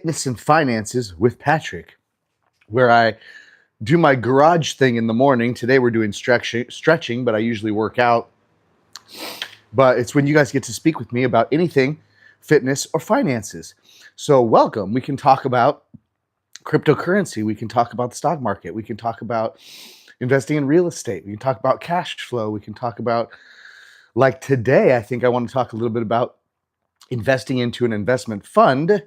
Fitness and Finances with Patrick, where I do my garage thing in the morning. Today we're doing stretching, but I usually work out. But it's when you guys get to speak with me about anything fitness or finances. So welcome. We can talk about cryptocurrency. We can talk about the stock market. We can talk about investing in real estate. We can talk about cash flow. We can talk about, like today, I think I want to talk a little bit about investing into an investment fund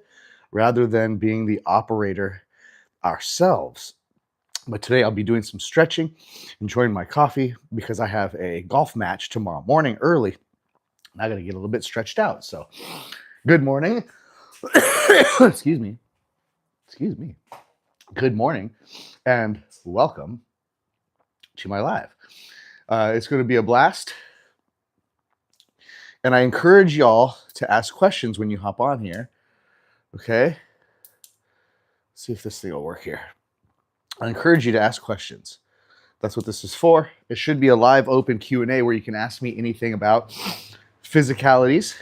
rather than being the operator ourselves. But today I'll be doing some stretching, enjoying my coffee because I have a golf match tomorrow morning early. And I got to get a little bit stretched out. So, good morning. Excuse me. Good morning and welcome to my live. It's going to be a blast. And I encourage y'all to ask questions when you hop on here. Okay? Let's see if this thing will work here. I encourage you to ask questions. That's what this is for. It should be a live open Q&A where you can ask me anything about physicalities,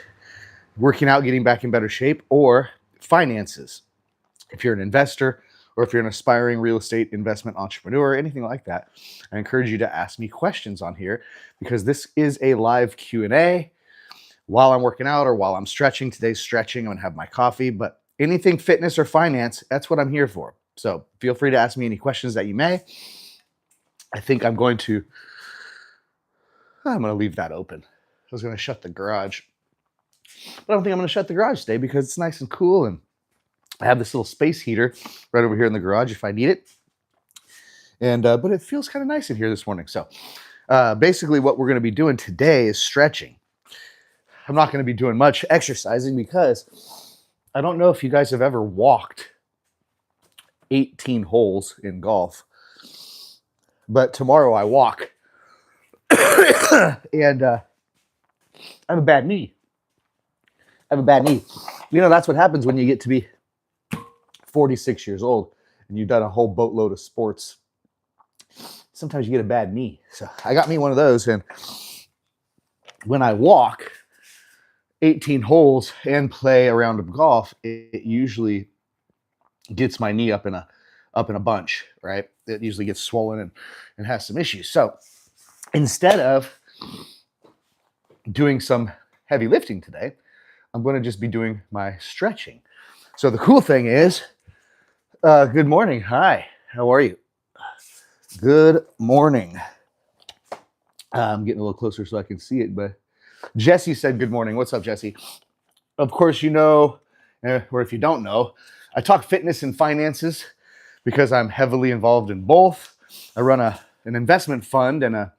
working out, getting back in better shape, or finances. If you're an investor or if you're an aspiring real estate investment entrepreneur, anything like that, I encourage you to ask me questions on here because this is a live Q&A while I'm working out or while I'm stretching. Today's stretching. I'm going to have my coffee, but anything fitness or finance, that's what I'm here for. So feel free to ask me any questions that you may. I think I'm going to leave that open. I was going to shut the garage, but I don't think I'm going to shut the garage today because it's nice and cool. And I have this little space heater right over here in the garage if I need it. And, but it feels kind of nice in here this morning. So basically what we're going to be doing today is stretching. I'm not going to be doing much exercising because I don't know if you guys have ever walked 18 holes in golf, but tomorrow I walk and I have a bad knee. You know, that's what happens when you get to be 46 years old and you've done a whole boatload of sports. Sometimes you get a bad knee. So I got me one of those, and when I walk 18 holes and play a round of golf, it usually gets my knee up in a bunch, right? It usually gets swollen and has some issues. So instead of doing some heavy lifting today, I'm going to just be doing my stretching. So the cool thing is, good morning. Hi, how are you? Good morning. I'm getting a little closer so I can see it, but Jesse said good morning. What's up, Jesse? Of course, you know, or if you don't know, I talk fitness and finances because I'm heavily involved in both. I run an investment fund and a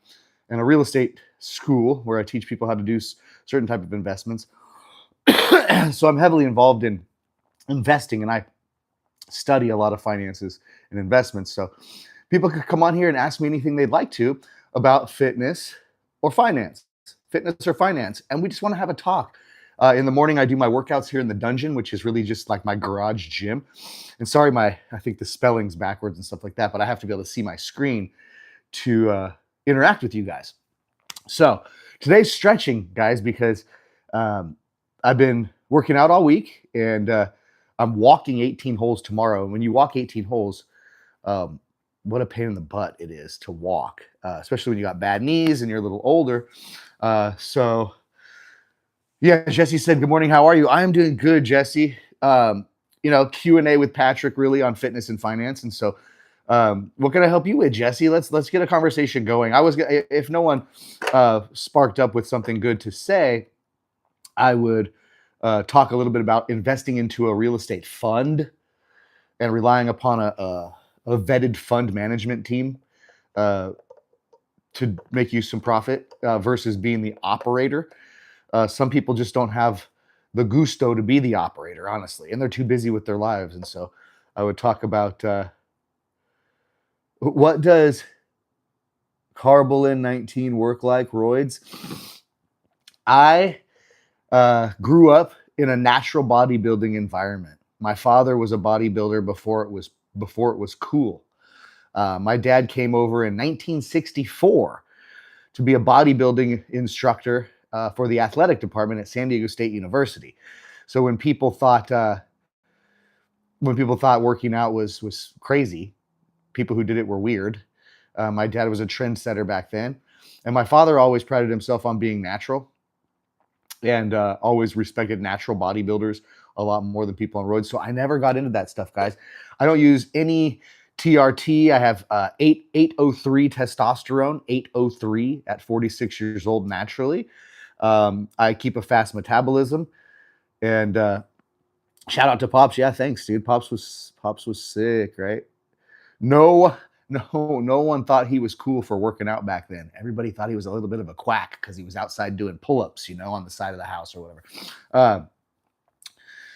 real estate school where I teach people how to do certain type of investments. So I'm heavily involved in investing, and I study a lot of finances and investments. So people could come on here and ask me anything they'd like to about fitness or finance, and we just want to have a talk. In the morning, I do my workouts here in the dungeon, which is really just like my garage gym. And sorry, I think the spelling's backwards and stuff like that, but I have to be able to see my screen to interact with you guys. So today's stretching, guys, because I've been working out all week, and I'm walking 18 holes tomorrow. And when you walk 18 holes, what a pain in the butt it is to walk, especially when you got bad knees and you're a little older. So yeah, Jesse said, good morning. How are you? I am doing good, Jesse. You know, Q&A with Patrick really on fitness and finance. And so what can I help you with, Jesse? Let's get a conversation going. If no one sparked up with something good to say, I would talk a little bit about investing into a real estate fund and relying upon a vetted fund management team to make you some profit versus being the operator. Some people just don't have the gusto to be the operator, honestly, and they're too busy with their lives. And so I would talk about what does Carbolin 19 work like, roids? I grew up in a natural bodybuilding environment. My father was a bodybuilder before it was cool. My dad came over in 1964 to be a bodybuilding instructor for the athletic department at San Diego State University. So when people thought when people thought working out was crazy. People who did it were weird. My dad was a trendsetter back then, and my father always prided himself on being natural, and always respected natural bodybuilders a lot more than people on roids. So I never got into that stuff, guys. I don't use any TRT. I have 803 testosterone, 803 at 46 years old naturally. I keep a fast metabolism, and shout out to Pops. Yeah, thanks, dude. Pops was sick, right? No, no one thought he was cool for working out back then. Everybody thought he was a little bit of a quack because he was outside doing pull-ups, on the side of the house or whatever.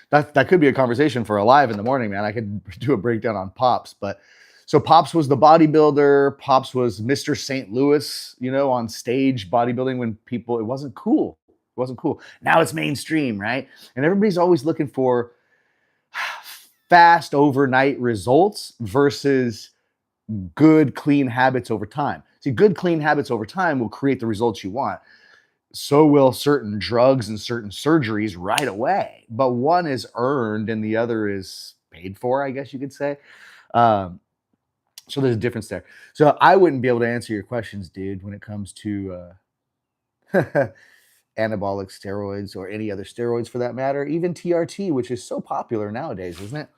That could be a conversation for a live in the morning, man. I could do a breakdown on Pops, but so Pops was the bodybuilder. Pops was Mr. St. Louis, on stage bodybuilding when it wasn't cool. It wasn't cool. Now it's mainstream, right? And everybody's always looking for fast overnight results versus good, clean habits over time. See, good, clean habits over time will create the results you want. So will certain drugs and certain surgeries right away. But one is earned and the other is paid for, I guess you could say. So there's a difference there. So I wouldn't be able to answer your questions, dude, when it comes to anabolic steroids or any other steroids for that matter, even TRT, which is so popular nowadays, isn't it?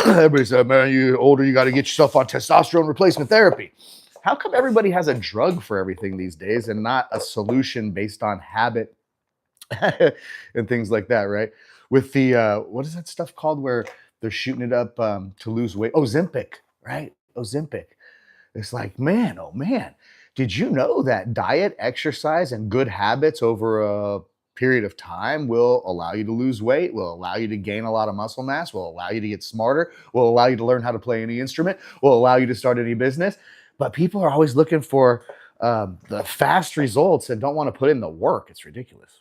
Everybody said, man, you older, you got to get yourself on testosterone replacement therapy. How come everybody has a drug for everything these days and not a solution based on habit and things like that, right? With the, what is that stuff called where they're shooting it up to lose weight? Ozempic, right? Ozempic. It's like, man, oh man, did you know that diet, exercise, and good habits over a period of time will allow you to lose weight, will allow you to gain a lot of muscle mass, will allow you to get smarter, will allow you to learn how to play any instrument, will allow you to start any business? But people are always looking for the fast results and don't want to put in the work. It's ridiculous.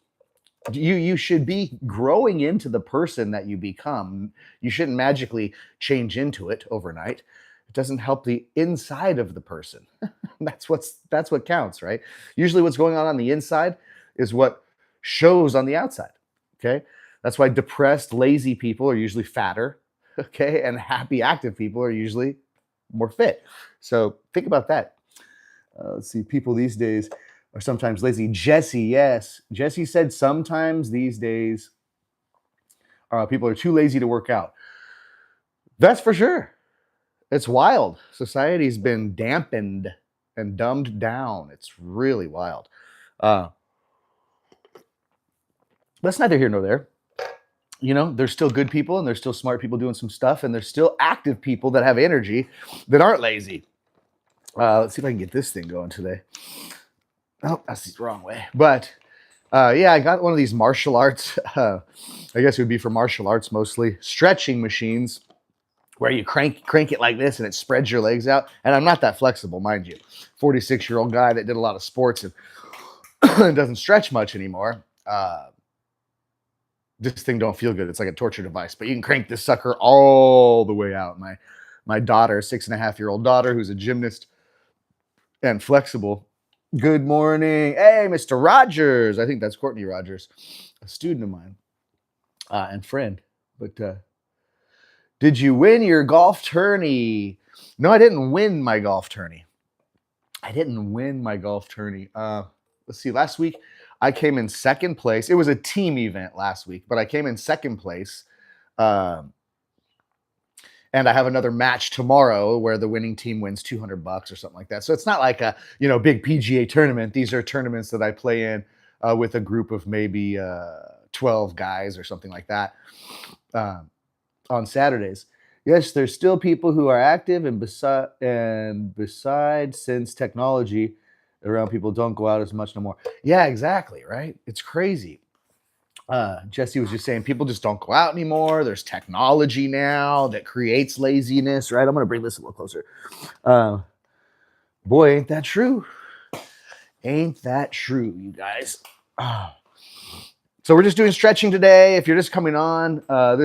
You should be growing into the person that you become. You shouldn't magically change into it overnight. It doesn't help the inside of the person. That's what counts, right? Usually what's going on the inside is what shows on the outside. Okay. That's why depressed, lazy people are usually fatter. Okay. And happy, active people are usually more fit. So think about that. Let's see. People these days are sometimes lazy. Jesse, yes. Jesse said sometimes these days people are too lazy to work out. That's for sure. It's wild. Society's been dampened and dumbed down. It's really wild. That's neither here nor there. There's still good people and there's still smart people doing some stuff, and there's still active people that have energy that aren't lazy. Let's see if I can get this thing going today. Oh, that's the wrong way. But yeah, I got one of these martial arts. I guess it would be for martial arts mostly. Stretching machines where you crank it like this and it spreads your legs out. And I'm not that flexible, mind you. 46-year-old guy that did a lot of sports and doesn't stretch much anymore. This thing don't feel good. It's like a torture device, but you can crank this sucker all the way out. My daughter, 6.5-year-old daughter, who's a gymnast and flexible. Good morning. Hey, Mr. Rogers. I think that's Courtney Rogers, a student of mine and friend. But did you win your golf tourney? No, I didn't win my golf tourney. Let's see. Last week, I came in second place. It was a team event last week, but I came in second place. And I have another match tomorrow where the winning team wins $200 or something like that. So it's not like a big PGA tournament. These are tournaments that I play in with a group of maybe 12 guys or something like that on Saturdays. Yes, there's still people who are active, and besides, since technology around, people don't go out as much no more. Yeah, exactly, right? It's crazy. Jesse was just saying people just don't go out anymore. There's technology now that creates laziness, right? I'm going to bring this a little closer. Boy, ain't that true. Ain't that true, you guys? So we're just doing stretching today. If you're just coming on, my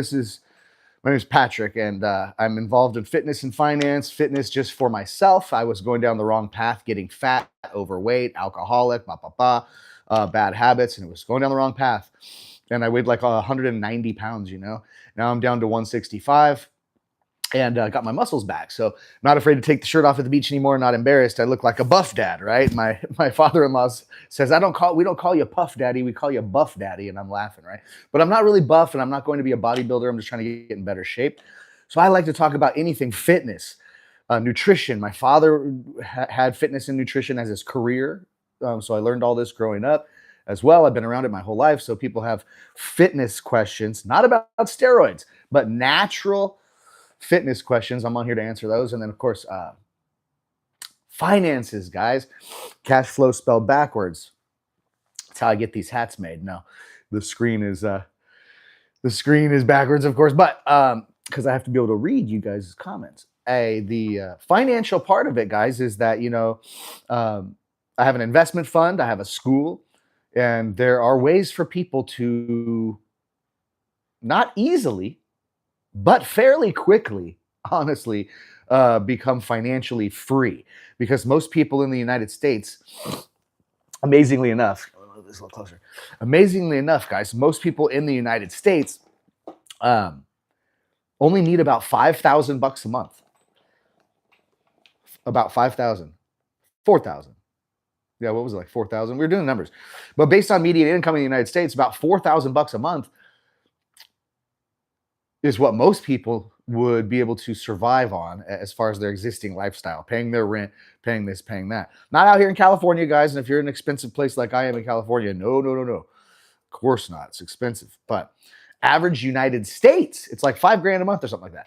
name is Patrick, and I'm involved in fitness and finance. Fitness just for myself. I was going down the wrong path, getting fat, overweight, alcoholic, bad habits, and it was going down the wrong path. and I weighed like 190 pounds, you know. Now I'm down to 165 and got my muscles back. So not afraid to take the shirt off at the beach anymore, not embarrassed. I look like a buff dad, right? My father-in-law says, we don't call you Puff Daddy, we call you Buff Daddy. And I'm laughing, right? But I'm not really buff and I'm not going to be a bodybuilder. I'm just trying to get in better shape. So I like to talk about anything fitness, nutrition. My father had fitness and nutrition as his career. So I learned all this growing up as well. I've been around it my whole life. So people have fitness questions, not about steroids, but natural fitness questions. I'm on here to answer those. And then, of course, finances, guys. Cash flow spelled backwards. That's how I get these hats made. No, the screen is backwards, of course, but because I have to be able to read you guys' comments. The financial part of it, guys, is that, you know, I have an investment fund, I have a school, and there are ways for people to not easily, but fairly quickly, honestly, become financially free. Because most people in the United States, amazingly enough, I'll move this a little closer. Amazingly enough, guys, most people in the United States only need about $5,000 a month. About 5,000, 4,000. Yeah, what was it, like 4,000? We were doing numbers. But based on median income in the United States, about $4,000 a month is what most people would be able to survive on as far as their existing lifestyle, paying their rent, paying this, paying that. Not out here in California, guys. And if you're in an expensive place like I am in California, no. Of course not. It's expensive. But average United States, it's like $5,000 a month or something like that.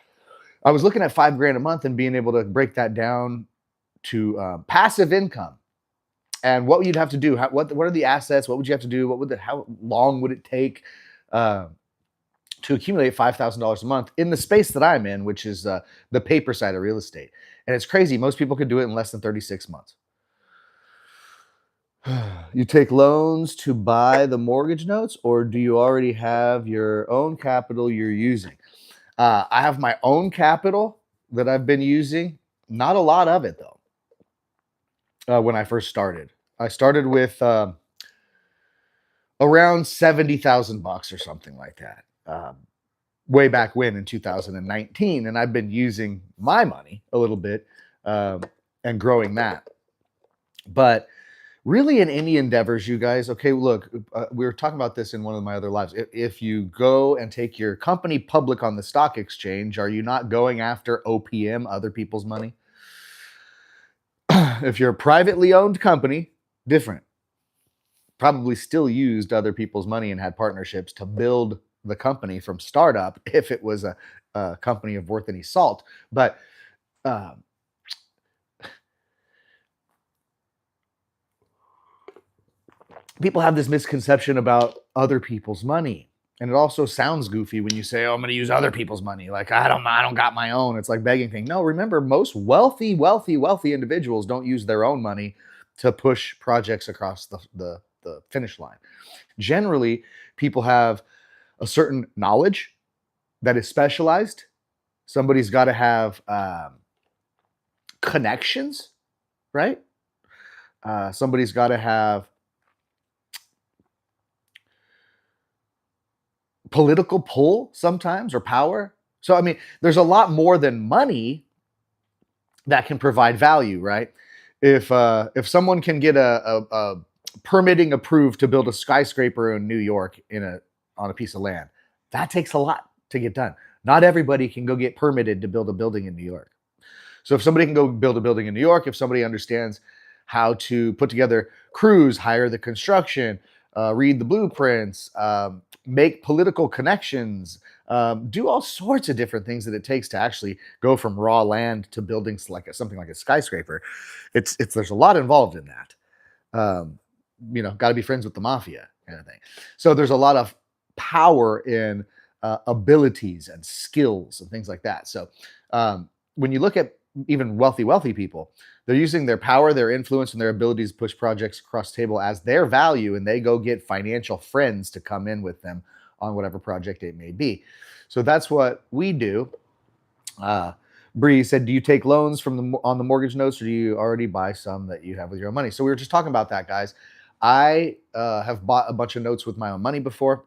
I was looking at $5,000 a month and being able to break that down to passive income. And what you'd have to do, what are the assets? What would you have to do? How long would it take to accumulate $5,000 a month in the space that I'm in, which is the paper side of real estate? And it's crazy. Most people could do it in less than 36 months. You take loans to buy the mortgage notes, or do you already have your own capital you're using? I have my own capital that I've been using. Not a lot of it, though. When I first started, I started with around $70,000 or something like that. Way back when in 2019, and I've been using my money a little bit and growing that. But really, in any endeavors, you guys, okay, look, we were talking about this in one of my other lives. If you go and take your company public on the stock exchange, are you not going after OPM, other people's money? If you're a privately owned company, different. Probably still used other people's money and had partnerships to build the company from startup if it was a company of worth any salt. But people have this misconception about other people's money. And it also sounds goofy when you say, oh, I'm going to use other people's money. Like, I don't got my own. It's like begging thing. No, remember, most wealthy individuals don't use their own money to push projects across the finish line. Generally, people have a certain knowledge that is specialized. Somebody's got to have connections, right? Somebody's got to have political pull sometimes, or power. So, I mean, there's a lot more than money that can provide value, right? If someone can get a permitting approved to build a skyscraper in New York on a piece of land, that takes a lot to get done. Not everybody can go get permitted to build a building in New York. So if somebody can go build a building in New York, if somebody understands how to put together crews, hire the construction, read the blueprints, make political connections, do all sorts of different things that it takes to actually go from raw land to buildings like something like a skyscraper. There's a lot involved in that. Got to be friends with the mafia kind of thing. So there's a lot of power in abilities and skills and things like that. So when you look at even wealthy people, they're using their power, their influence, and their abilities to push projects across the table as their value, and they go get financial friends to come in with them on whatever project it may be. So that's what we do. Bree said, do you take loans on the mortgage notes, or do you already buy some that you have with your own money? So we were just talking about that, guys. I have bought a bunch of notes with my own money before.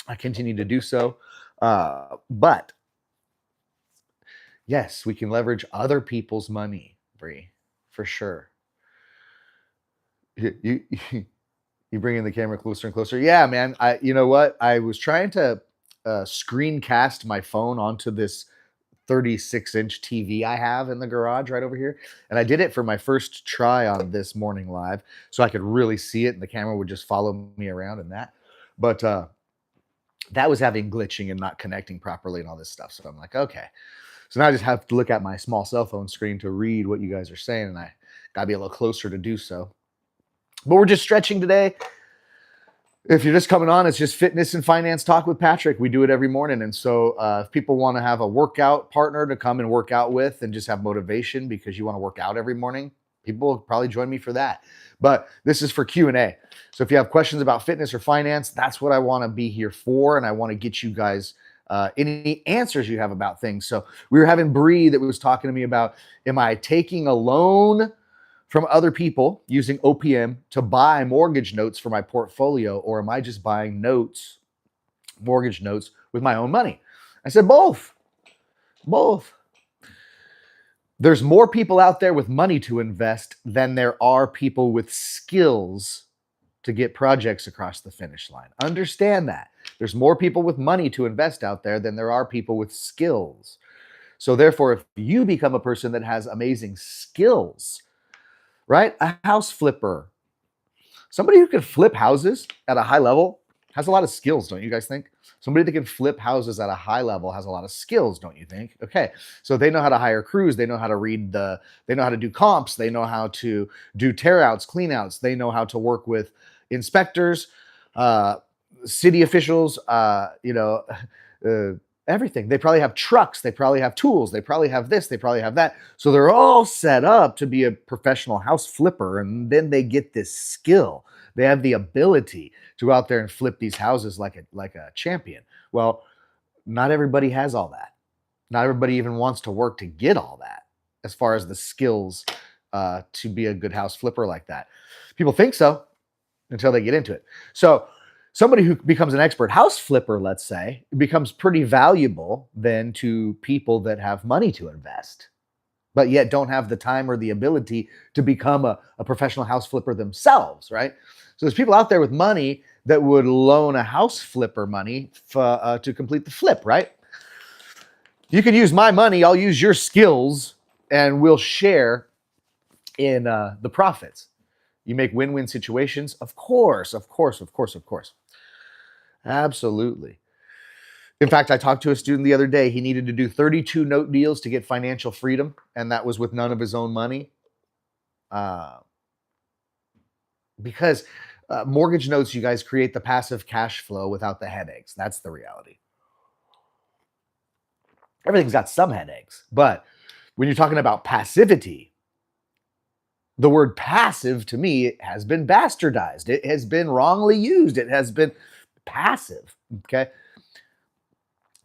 I continue to do so. But yes, we can leverage other people's money, Bree, for sure. You you bringing the camera closer and closer. Yeah, man. You know what? I was trying to screencast my phone onto this 36-inch TV I have in the garage right over here. And I did it for my first try on this morning live so I could really see it and the camera would just follow me around and that. But that was having glitching and not connecting properly and all this stuff. So I'm like, okay. So now I just have to look at my small cell phone screen to read what you guys are saying. And I got to be a little closer to do so. But we're just stretching today. If you're just coming on, it's just fitness and finance talk with Patrick. We do it every morning. And so if people want to have a workout partner to come and work out with and just have motivation because you want to work out every morning, people will probably join me for that. But this is for Q&A. So if you have questions about fitness or finance, that's what I want to be here for. And I want to get you guys any answers you have about things. So we were having Bree that was talking to me about, am I taking a loan from other people using OPM to buy mortgage notes for my portfolio, or am I just buying notes, mortgage notes with my own money? I said, both. There's more people out there with money to invest than there are people with skills to get projects across the finish line. Understand that. There's more people with money to invest out there than there are people with skills. So therefore, if you become a person that has amazing skills, right? A house flipper, somebody who can flip houses at a high level has a lot of skills, don't you guys think? Somebody that can flip houses at a high level has a lot of skills, don't you think? Okay, so they know how to hire crews, they know how to read they know how to do comps, they know how to do tear outs, clean outs, they know how to work with inspectors, city officials, everything. They probably have trucks, they probably have tools, they probably have this, they probably have that. So they're all set up to be a professional house flipper, and then they get this skill. They have the ability to go out there and flip these houses like a champion. Well, not everybody has all that. Not everybody even wants to work to get all that as far as the skills to be a good house flipper like that. People think so until they get into it. So somebody who becomes an expert house flipper, let's say, becomes pretty valuable then to people that have money to invest, but yet don't have the time or the ability to become a professional house flipper themselves, right? So there's people out there with money that would loan a house flipper money to complete the flip, right? You can use my money, I'll use your skills, and we'll share in the profits. You make win-win situations, of course. Absolutely. In fact, I talked to a student the other day. He needed to do 32 note deals to get financial freedom, and that was with none of his own money. Because mortgage notes, you guys, create the passive cash flow without the headaches. That's the reality. Everything's got some headaches, but when you're talking about passivity, the word passive to me has been bastardized. It has been wrongly used. It has been passive, okay?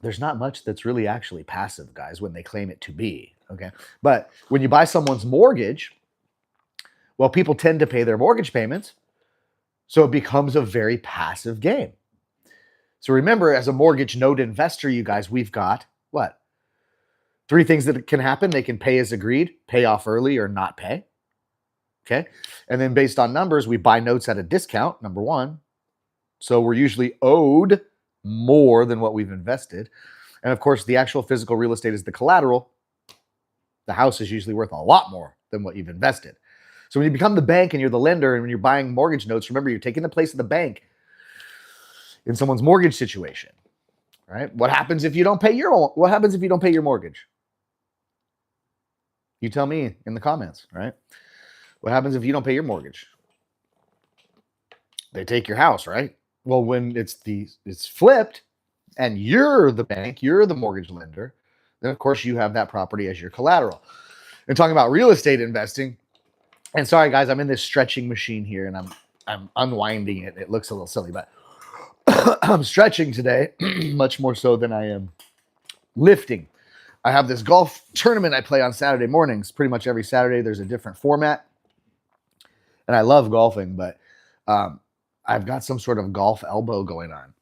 There's not much that's really actually passive, guys, when they claim it to be, okay? But when you buy someone's mortgage, well, people tend to pay their mortgage payments, so it becomes a very passive game. So remember, as a mortgage note investor, you guys, we've got what? 3 things that can happen. They can pay as agreed, pay off early, or not pay. Okay. And then based on numbers, we buy notes at a discount, number 1. So we're usually owed more than what we've invested. And of course, the actual physical real estate is the collateral. The house is usually worth a lot more than what you've invested. So when you become the bank and you're the lender, and when you're buying mortgage notes, remember, you're taking the place of the bank in someone's mortgage situation, right? What happens if you don't pay your mortgage? You tell me in the comments, right? What happens if you don't pay your mortgage? They take your house, right? Well, when it's flipped and you're the bank, you're the mortgage lender, then of course you have that property as your collateral. And talking about real estate investing, and sorry guys, I'm in this stretching machine here and I'm unwinding it. It looks a little silly, but I'm stretching today much more so than I am lifting. I have this golf tournament I play on Saturday mornings. Pretty much every Saturday there's a different format. And I love golfing, but I've got some sort of golf elbow going on.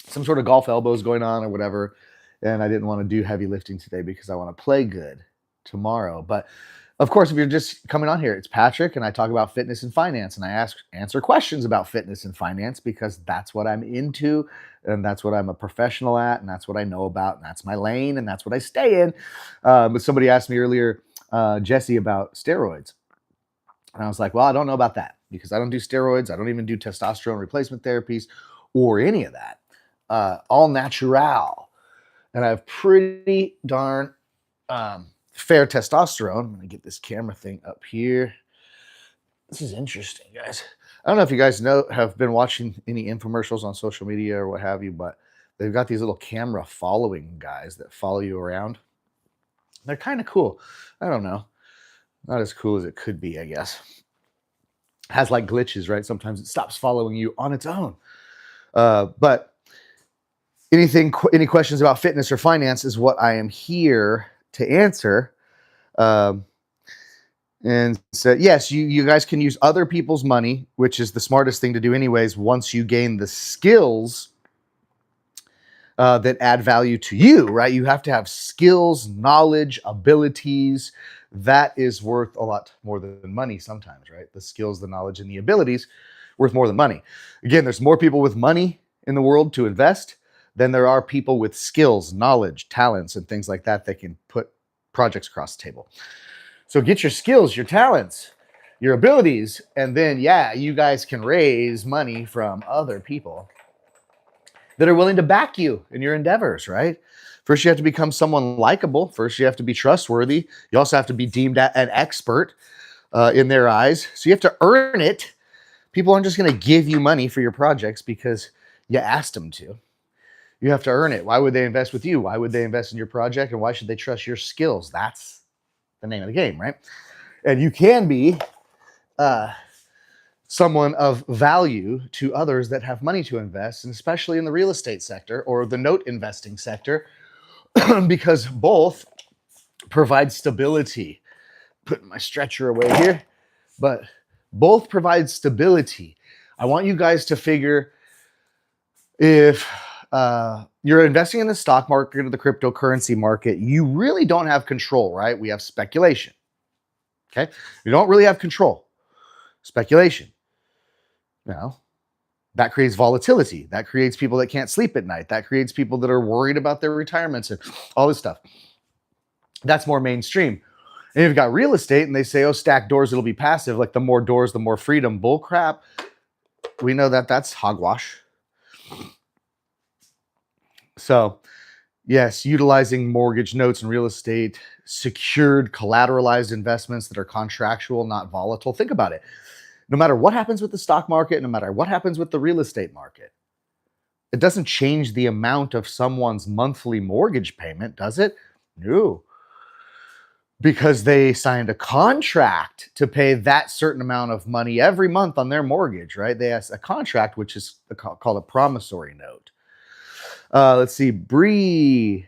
some sort of golf elbows going on or whatever. And I didn't want to do heavy lifting today because I want to play good tomorrow. But of course, if you're just coming on here, it's Patrick, and I talk about fitness and finance, and I answer questions about fitness and finance because that's what I'm into, and that's what I'm a professional at, and that's what I know about, and that's my lane, and that's what I stay in. But somebody asked me earlier, Jesse, about steroids, and I was like, well, I don't know about that because I don't do steroids. I don't even do testosterone replacement therapies or any of that. All natural, and I have pretty darn fair testosterone. I'm going to get this camera thing up here. This is interesting, guys. I don't know if you guys have been watching any infomercials on social media or what have you, but they've got these little camera following guys that follow you around. They're kind of cool. I don't know. Not as cool as it could be, I guess. Has like glitches, right? Sometimes it stops following you on its own. But any questions about fitness or finance is what I am here to answer. And so, yes, you guys can use other people's money, which is the smartest thing to do anyways, once you gain the skills that add value to you, right? You have to have skills, knowledge, abilities. That is worth a lot more than money sometimes, right? The skills, the knowledge, and the abilities worth more than money. Again, there's more people with money in the world to invest than there are people with skills, knowledge, talents, and things like that that can put projects across the table. So get your skills, your talents, your abilities, and then, yeah, you guys can raise money from other people that are willing to back you in your endeavors, right? First, you have to become someone likable. First, you have to be trustworthy. You also have to be deemed an expert in their eyes. So you have to earn it. People aren't just going to give you money for your projects because you asked them to. You have to earn it. Why would they invest with you? Why would they invest in your project? And why should they trust your skills? That's the name of the game, right? And you can be someone of value to others that have money to invest, and especially in the real estate sector or the note investing sector, because both provide stability. Putting my stretcher away here, but both provide stability. I want you guys to figure if you're investing in the stock market or the cryptocurrency market, you really don't have control, right? We have speculation. Okay. You don't really have control. Speculation. Now, that creates volatility. That creates people that can't sleep at night. That creates people that are worried about their retirements and all this stuff. That's more mainstream. And you've got real estate and they say, oh, stack doors, it'll be passive. Like the more doors, the more freedom. Bull crap. We know that that's hogwash. So, yes, utilizing mortgage notes and real estate, secured, collateralized investments that are contractual, not volatile. Think about it. No matter what happens with the stock market, no matter what happens with the real estate market, it doesn't change the amount of someone's monthly mortgage payment, does it? No. Because they signed a contract to pay that certain amount of money every month on their mortgage, right? They have a contract, which is called a promissory note. Let's see. Bree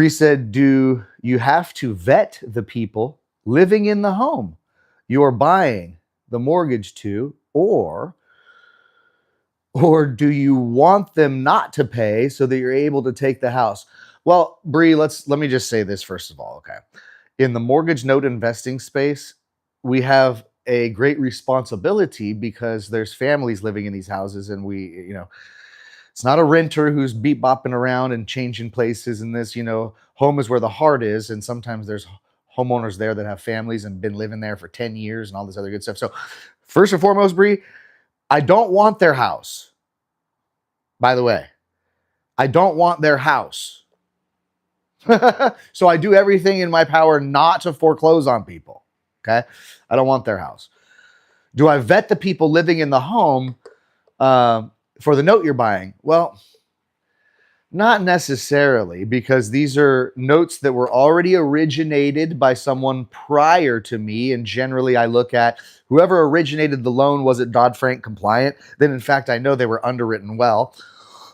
said, do you have to vet the people living in the home you're buying the mortgage to, or do you want them not to pay so that you're able to take the house? Well, Bree, let me just say this first of all, okay? In the mortgage note investing space, we have a great responsibility because there's families living in these houses, and it's not a renter who's beat bopping around and changing places in this, home is where the heart is. And sometimes there's homeowners there that have families and been living there for 10 years and all this other good stuff. So first and foremost, Bree, I don't want their house. By the way, I don't want their house. So I do everything in my power not to foreclose on people. Okay. I don't want their house. Do I vet the people living in the home, for the note you're buying? Well, not necessarily, because these are notes that were already originated by someone prior to me. And generally I look at whoever originated the loan, was it Dodd-Frank compliant? Then in fact, I know they were underwritten well.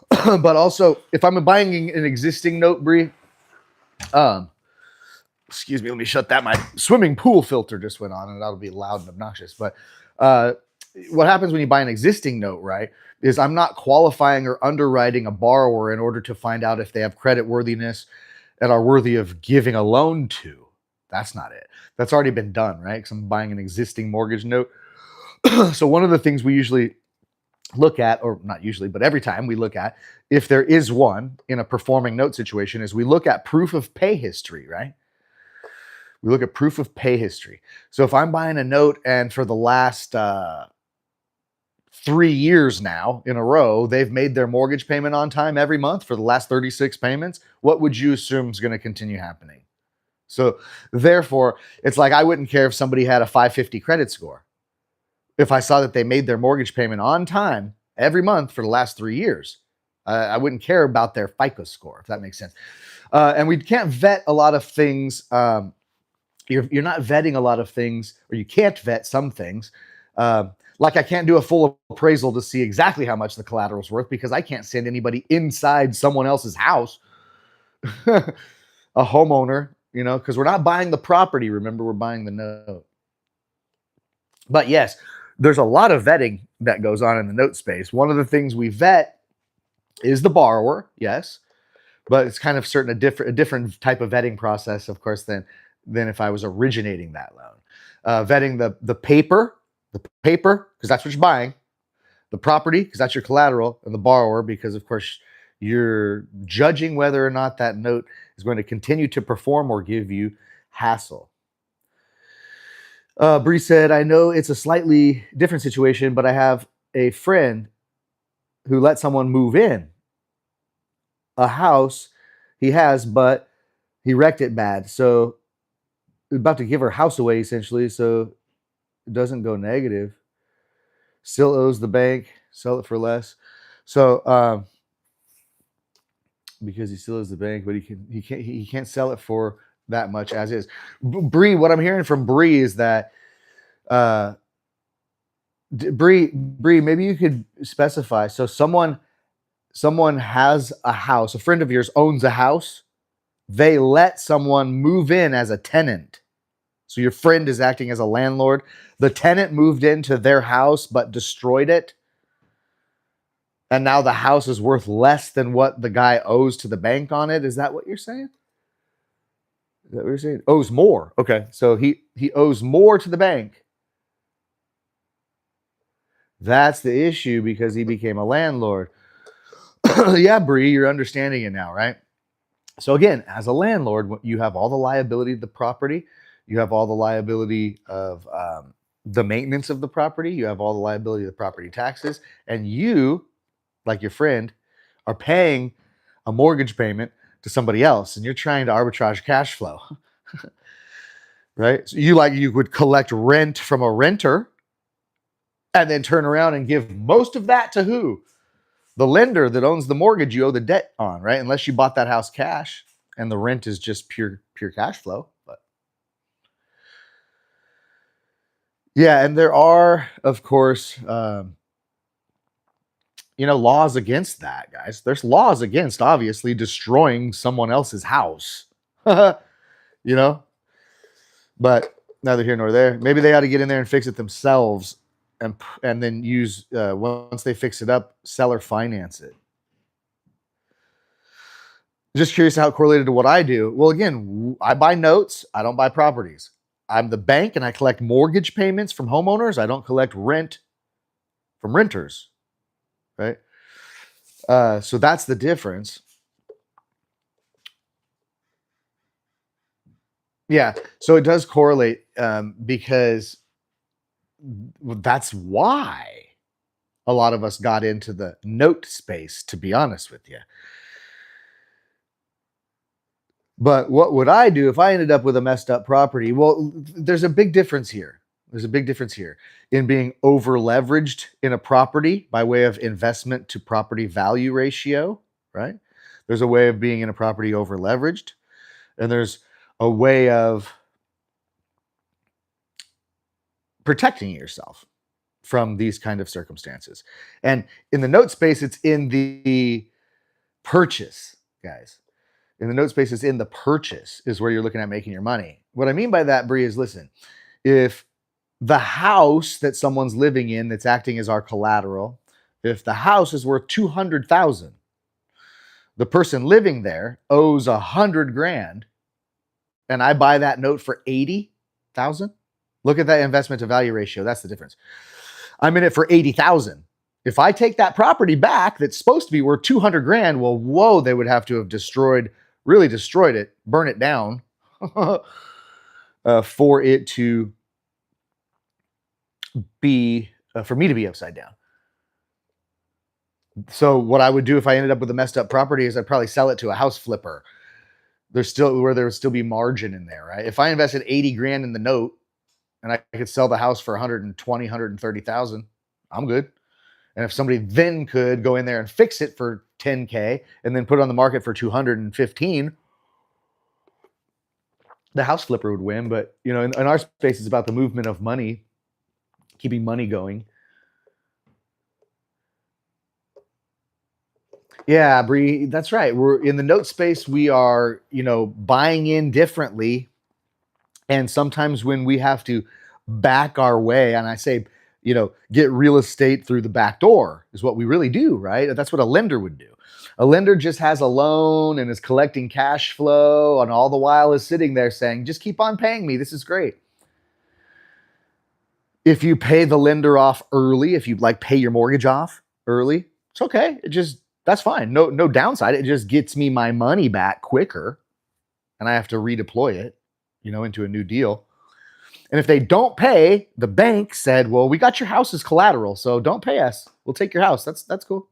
But also if I'm buying an existing note, Bree, excuse me, let me shut that. My swimming pool filter just went on and that'll be loud and obnoxious. But what happens when you buy an existing note, right? is I'm not qualifying or underwriting a borrower in order to find out if they have credit worthiness and are worthy of giving a loan to. That's not it. That's already been done, right? Because I'm buying an existing mortgage note. So one of the things we usually look at, or not usually, but every time we look at, if there is one in a performing note situation, is we look at proof of pay history, right? We look at proof of pay history. So if I'm buying a note and for the last 3 years now in a row, they've made their mortgage payment on time every month for the last 36 payments, what would you assume is going to continue happening? So therefore, it's like I wouldn't care if somebody had a 550 credit score. If I saw that they made their mortgage payment on time every month for the last 3 years, I wouldn't care about their FICO score, if that makes sense. And we can't vet a lot of things. You're not vetting a lot of things, or you can't vet some things. Like I can't do a full appraisal to see exactly how much the collateral is worth because I can't send anybody inside someone else's house, a homeowner, because we're not buying the property. Remember, we're buying the note. But yes, there's a lot of vetting that goes on in the note space. One of the things we vet is the borrower, yes, but it's kind of a different type of vetting process, of course, than if I was originating that loan. Vetting the paper, because that's what you're buying, the property, because that's your collateral, and the borrower, because, of course, you're judging whether or not that note is going to continue to perform or give you hassle. Bree said, I know it's a slightly different situation, but I have a friend who let someone move in a house he has, but he wrecked it bad. So about to give her house away, essentially, so it doesn't go negative. Still owes the bank, sell it for less. So because he still owes the bank, but he can't sell it for that much as is. Bree, what I'm hearing from Bree is that Bree, maybe you could specify. So someone has a house, a friend of yours owns a house. They let someone move in as a tenant. So your friend is acting as a landlord. The tenant moved into their house but destroyed it. And now the house is worth less than what the guy owes to the bank on it. Is that what you're saying? Is that what you're saying? Owes more. Okay. So he owes more to the bank. That's the issue because he became a landlord. Yeah, Bree, you're understanding it now, right? So again, as a landlord, you have all the liability of the property. You have all the liability of the maintenance of the property. You have all the liability of the property taxes. And you, like your friend, are paying a mortgage payment to somebody else. And you're trying to arbitrage cash flow. Right? So you would collect rent from a renter and then turn around and give most of that to who? The lender that owns the mortgage you owe the debt on, right? Unless you bought that house cash and the rent is just pure cash flow. But yeah, and there are, of course, laws against that, guys. There's laws against obviously destroying someone else's house, but neither here nor there. Maybe they ought to get in there and fix it themselves. And then use, once they fix it up, sell or finance it. Just curious how it correlated to what I do. Well, again, I buy notes. I don't buy properties. I'm the bank and I collect mortgage payments from homeowners. I don't collect rent from renters, right? So that's the difference. Yeah, so it does correlate because that's why a lot of us got into the note space, to be honest with you. But what would I do if I ended up with a messed up property? Well, there's a big difference here. There's a big difference here in being over leveraged in a property by way of investment to property value ratio, right? There's a way of being in a property over leveraged, and there's a way of protecting yourself from these kind of circumstances. And in the note space, it's in the purchase, guys. In the note space, it's in the purchase is where you're looking at making your money. What I mean by that, Bree, is listen, if the house that someone's living in that's acting as our collateral If the house is worth 200,000, the person living there owes 100 grand, and I buy that note for 80,000. Look at that investment to value ratio. That's the difference. I'm in it for 80,000. If I take that property back that's supposed to be worth 200 grand, well, whoa, they would have to have really destroyed it, burn it down for it to be, for me to be upside down. So what I would do if I ended up with a messed up property is I'd probably sell it to a house flipper. There would still be margin in there, right? If I invested 80 grand in the note and I could sell the house for 120, 130,000, I'm good. And if somebody then could go in there and fix it for 10K and then put it on the market for 215, the house flipper would win. But, you know, in our space, it's about the movement of money, keeping money going. Yeah, Bree, that's right. We're in the note space. We are, you know, buying in differently. And sometimes when we have to back our way, and I say, you know, get real estate through the back door is what we really do, right? That's what a lender would do. A lender just has a loan and is collecting cash flow, and all the while is sitting there saying, just keep on paying me. This is great. If you pay the lender off early, if you like pay your mortgage off early, it's okay. That's fine. No downside. It just gets me my money back quicker, and I have to redeploy it, you know, into a new deal. And if they don't pay, the bank said, well, we got your house as collateral, so don't pay us. We'll take your house. That's cool.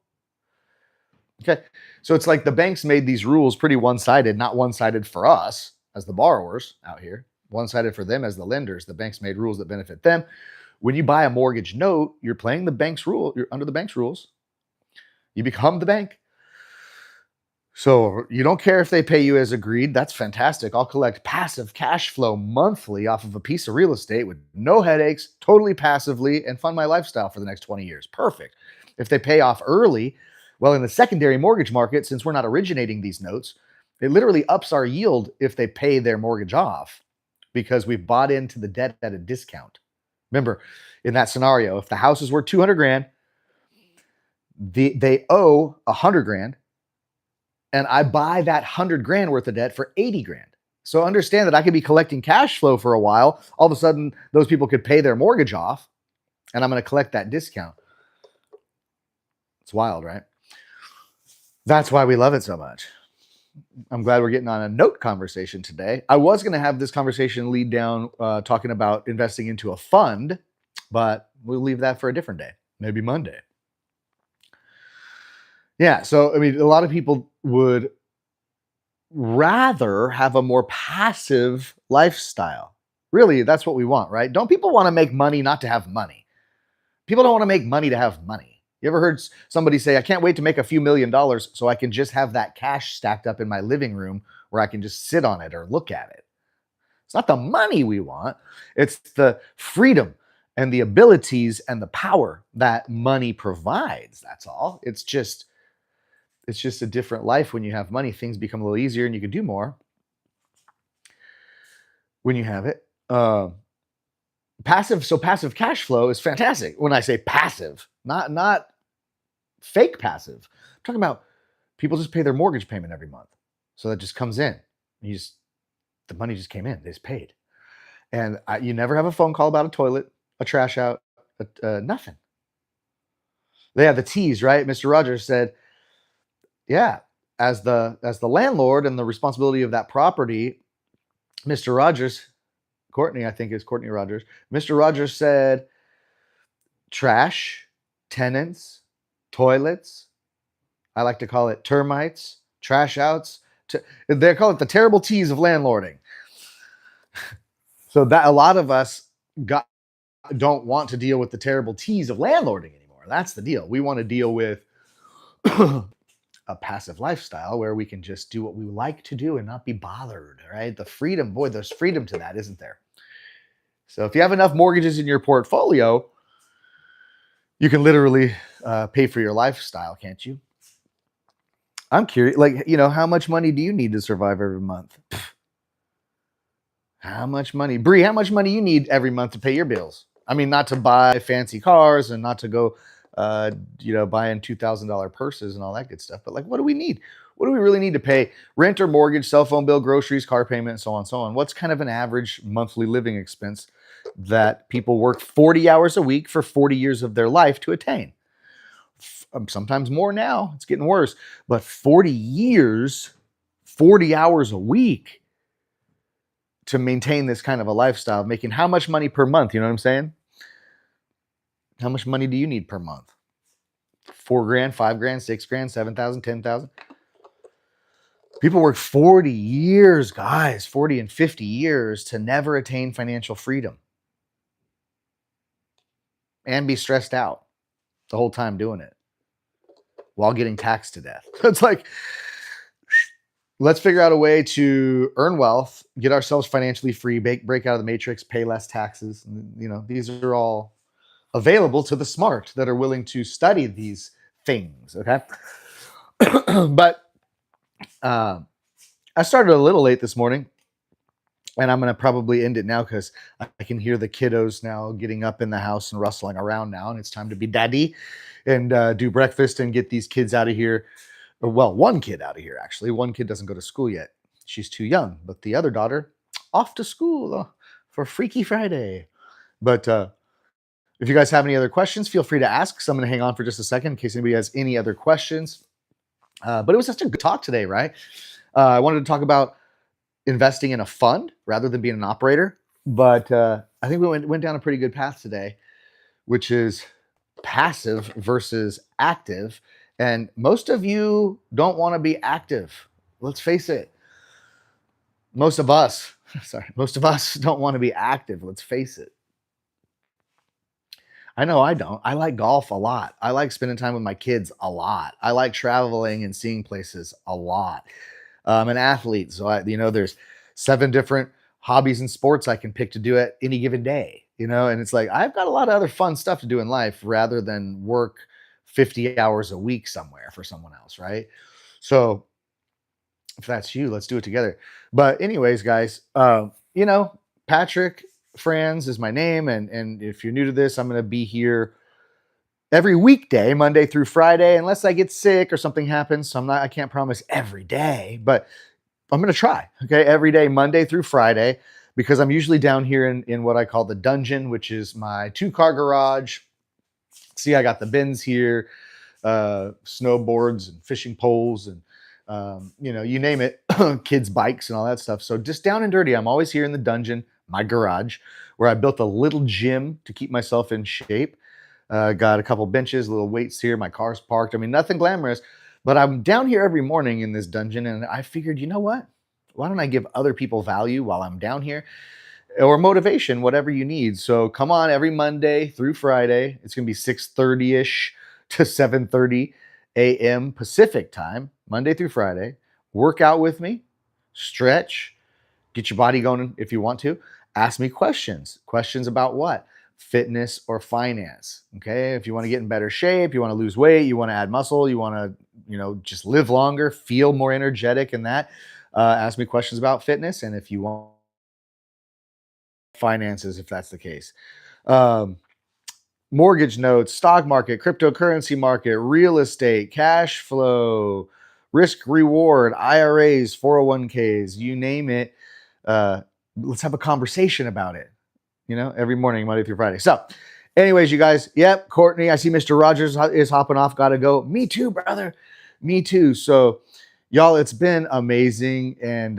Okay. So it's like the banks made these rules pretty one-sided, not one-sided for us as the borrowers out here, one-sided for them as the lenders. The banks made rules that benefit them. When you buy a mortgage note, you're playing the bank's rule. You're under the bank's rules. You become the bank. So you don't care if they pay you as agreed. That's fantastic. I'll collect passive cash flow monthly off of a piece of real estate with no headaches, totally passively, and fund my lifestyle for the next 20 years. Perfect. If they pay off early, well, in the secondary mortgage market, since we're not originating these notes, it literally ups our yield if they pay their mortgage off because we've bought into the debt at a discount. Remember, in that scenario, if the house is worth 200 grand, they owe 100 grand, and I buy that 100 grand worth of debt for 80 grand. So understand that I could be collecting cash flow for a while. All of a sudden, those people could pay their mortgage off, and I'm going to collect that discount. It's wild, right? That's why we love it so much. I'm glad we're getting on a note conversation today. I was going to have this conversation lead down talking about investing into a fund, but we'll leave that for a different day, maybe Monday. Yeah, so I mean, a lot of people would rather have a more passive lifestyle. Really, that's what we want, right? Don't people want to make money not to have money? People don't want to make money to have money. You ever heard somebody say, I can't wait to make a few $1,000,000 so I can just have that cash stacked up in my living room where I can just sit on it or look at it? It's not the money we want. It's the freedom and the abilities and the power that money provides. That's all. It's just a different life when you have money. Things become a little easier and you can do more when you have it. Passive cash flow is fantastic. When I say passive, not fake passive. I'm talking about people just pay their mortgage payment every month. So that just comes in. The money just came in. They just paid. And you never have a phone call about a toilet, a trash out, nothing. They have the tease, right? Mr. Rogers said, yeah, as the landlord and the responsibility of that property, Mr. Rogers, Courtney, I think is Courtney Rogers. Mr. Rogers said, trash, tenants, toilets. I like to call it termites, trash outs. They call it the terrible tease of landlording. So that a lot of us don't want to deal with the terrible tease of landlording anymore. That's the deal. We want to deal with a passive lifestyle where we can just do what we like to do and not be bothered, right? The freedom, boy, there's freedom to that, isn't there? So if you have enough mortgages in your portfolio, you can literally pay for your lifestyle, can't you? I'm curious, like, you know, how much money do you need to survive every month? How much money? Bree, how much money you need every month to pay your bills? I mean, not to buy fancy cars and not to go buying $2,000 purses and all that good stuff. But like, what do we need? What do we really need to pay? Rent or mortgage, cell phone bill, groceries, car payment, and so on and so on. What's kind of an average monthly living expense that people work 40 hours a week for 40 years of their life to attain? Sometimes more now. It's getting worse. But 40 years, 40 hours a week to maintain this kind of a lifestyle, making how much money per month? You know what I'm saying? How much money do you need per month? 4 grand, 5 grand, 6 grand, 7,000, 10,000. People work 40 years, guys, 40 and 50 years to never attain financial freedom and be stressed out the whole time doing it while getting taxed to death. It's like, let's figure out a way to earn wealth, get ourselves financially free, break out of the matrix, pay less taxes. These are all available to the smart that are willing to study these things. Okay. But I started a little late this morning, and I'm going to probably end it now because I can hear the kiddos now getting up in the house and rustling around now, and it's time to be daddy and do breakfast and get these kids out of here. Well, one kid out of here, actually. One kid doesn't go to school yet. She's too young, but the other daughter off to school for Freaky Friday. But if you guys have any other questions, feel free to ask. So I'm going to hang on for just a second in case anybody has any other questions. But it was such a good talk today, right? I wanted to talk about investing in a fund rather than being an operator. But I think we went down a pretty good path today, which is passive versus active. And most of you don't want to be active. Let's face it. Most of us don't want to be active. Let's face it. I know I don't. I like golf a lot. I like spending time with my kids a lot. I like traveling and seeing places a lot. I'm an athlete, so there's 7 different hobbies and sports I can pick to do at any given day. And it's like I've got a lot of other fun stuff to do in life rather than work 50 hours a week somewhere for someone else, right? So if that's you, let's do it together. But anyways, guys, Patrick Franz is my name, and if you're new to this, I'm going to be here every weekday, Monday through Friday, unless I get sick or something happens. So I can't promise every day, but I'm going to try. Okay, every day, Monday through Friday, because I'm usually down here in what I call the dungeon, which is my 2-car garage. See, I got the bins here, snowboards and fishing poles and you name it, kids' bikes and all that stuff. So just down and dirty, I'm always here in the dungeon, my garage, where I built a little gym to keep myself in shape. Got a couple benches, little weights here. My car's parked. I mean, nothing glamorous, but I'm down here every morning in this dungeon. And I figured, you know what? Why don't I give other people value while I'm down here, or motivation, whatever you need. So come on every Monday through Friday. It's going to be 6:30-ish to 7:30 a.m. Pacific time, Monday through Friday. Work out with me, stretch, get your body going if you want to. Ask me questions. Questions about what? Fitness or finance. Okay. If you want to get in better shape, you want to lose weight, you want to add muscle, you want to, just live longer, feel more energetic and that, ask me questions about fitness. And if you want finances, if that's the case, mortgage notes, stock market, cryptocurrency market, real estate, cash flow, risk reward, IRAs, 401ks, you name it. Let's have a conversation about it, every morning, Monday through Friday. So anyways, you guys, yep, Courtney, I see Mr. Rogers is hopping off. Got to go. Me too, brother. Me too. So y'all, it's been amazing. And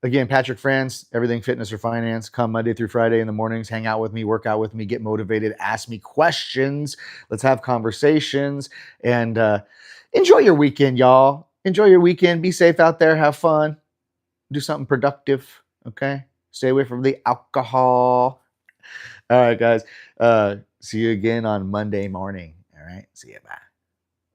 again, Patrick Franz, everything fitness or finance. Come Monday through Friday in the mornings, hang out with me, work out with me, get motivated, ask me questions. Let's have conversations and enjoy your weekend, y'all. Enjoy your weekend. Be safe out there. Have fun. Do something productive. Okay. Stay away from the alcohol. All right, guys. See you again on Monday morning. All right. See you. Bye.